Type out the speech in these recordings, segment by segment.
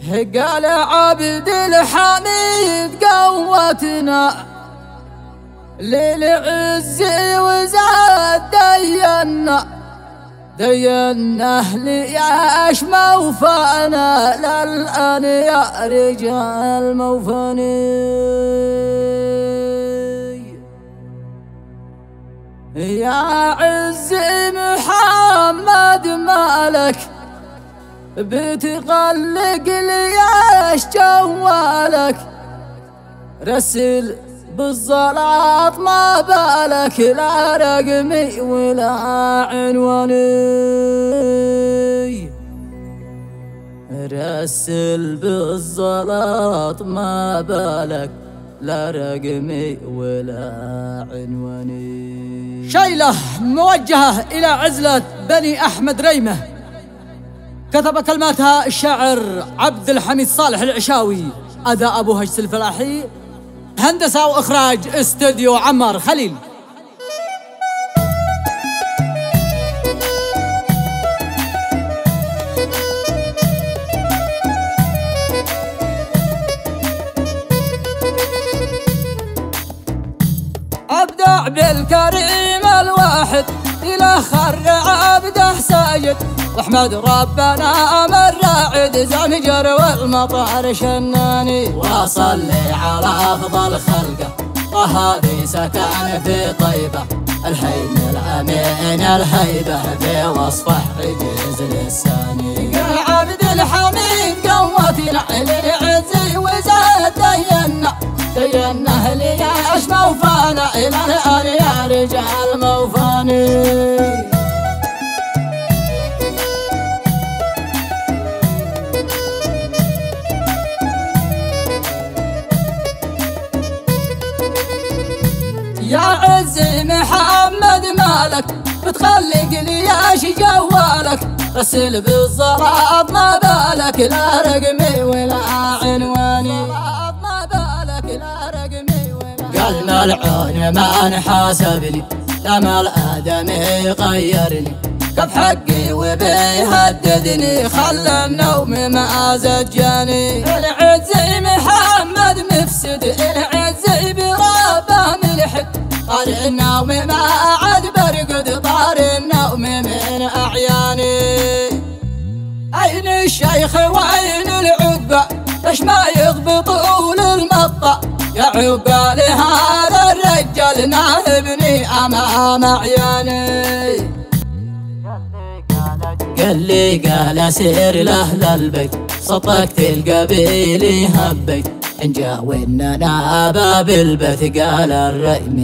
قال عبد الحميد قوتنا للعز وزاد دينا ليش موفانا للآن يا رجال موفاني. يا عز محمد مالك بتقلق ليش جوالك رسل بالزلط ما بالك لا رقمي ولا عنواني. رسل بالزلط ما بالك لا رقمي ولا عنواني. شيلة موجهة إلى عزلة بني أحمد ريمة، كتب كلماتها الشاعر عبد الحميد صالح العشاوي، أداء أبو هجس الفلاحي، هندسة وإخراج استوديو عمار خليل. أبدع بالكريم الواحد إلى خر عبده ساجد، واحمد ربنا من راعد زمجر والمطار شناني. وصلي على أفضل خلقه وهذه سكن في طيبة، الحين الأمين الهيبة في وصفه عجز للساني. يا عبد الحميد قوتنا للعز وزاد دينا ليش موفانا إلى الآن يا رجال موفاني. يا عز محمد مالك بتخلق ليش جوالك رسل بالزراب ما بالك لا رقمي ولا عنواني. قلنا العون ما انحاسبني لما الآدم يغيرني، كف حقي وبيهددني خلى النوم ما زجاني. العز محمد مفسد العز بربه ملحد، طار النوم ما عاد برقد طار النوم من أعياني. أين الشيخ وأين العقبة ليش ما يضبطوا للمطة؟ يا عقبال هذا الرجال ناهبني أمام عياني. قال سير لأهل البيت صدقت القبيل هبيت، إن جاونا باب البيت قال الريم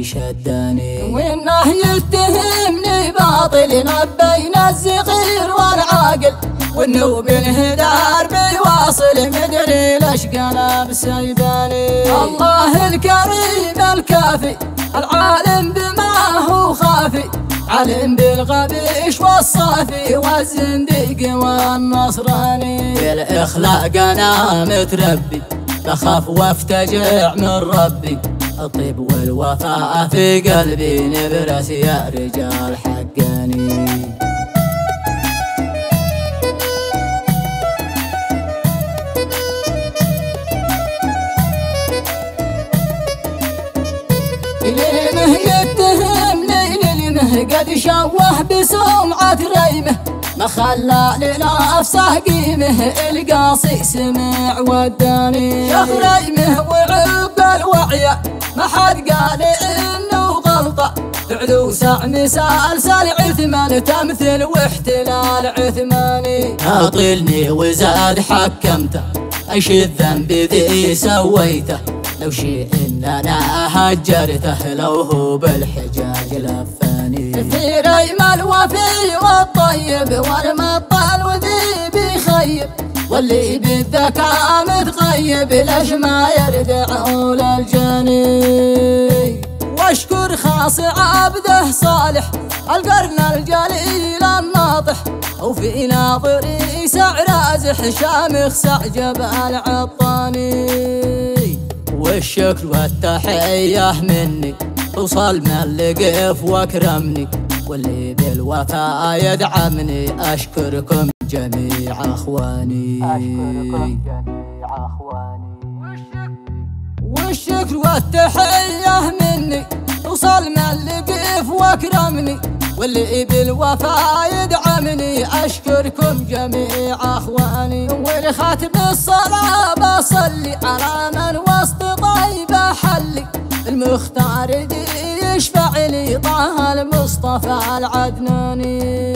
يشداني. وإنه يتهمني باطل بين الصغير والعاقل، وإنه بالهدار بيواصل مدري ليش قلب سيداني. الله الكريم الكافي العالم بما هو خافي، علم بالغبيش والصافي والزنديق والنصراني. بالإخلاق أنا متربي بخاف وافتجع من ربي، الطيب والوفاء في قلبي نبرس يا رجال حقاني. للمه يتهمني للمه قد شوه بسمعة ريمه، ما خلى لنفسه قيمه القاصي سمع وداني. شيخ ريمه وعقب الوعيه ما حد قال انه غلطه، فعلو سعم سلسل عثمان تمثل واحتلال عثماني. اطلني وزاد حكمته ايش الذنب ذي سويته، لو شيء إن أنا هجرته لو هو بالحجاج لفاني. في ريم الوفي والطيب والمطال وذي بيخيب، واللي بالذكاء متغيب ليش ما يردعوا للجاني. واشكر خاص عبده صالح القرن الجليل الناطح، وفي ناظري سعر ازح شامخ سعجب العطاني. والشكر والتحية مني توصل من لقف واكرمني، واللي بالوفاء يدعمني أشكركم جميع اخواني، اشكركم جميع اخواني. والشكر والتحية مني توصل من لقيف واكرمني، واللي بالوفا يدعمني. اشكركم جميع اخواني، ولختم الصلاة بصلي على من وسط طيبة حلي، المختار دي يشفع لي طه المصطفى العدناني.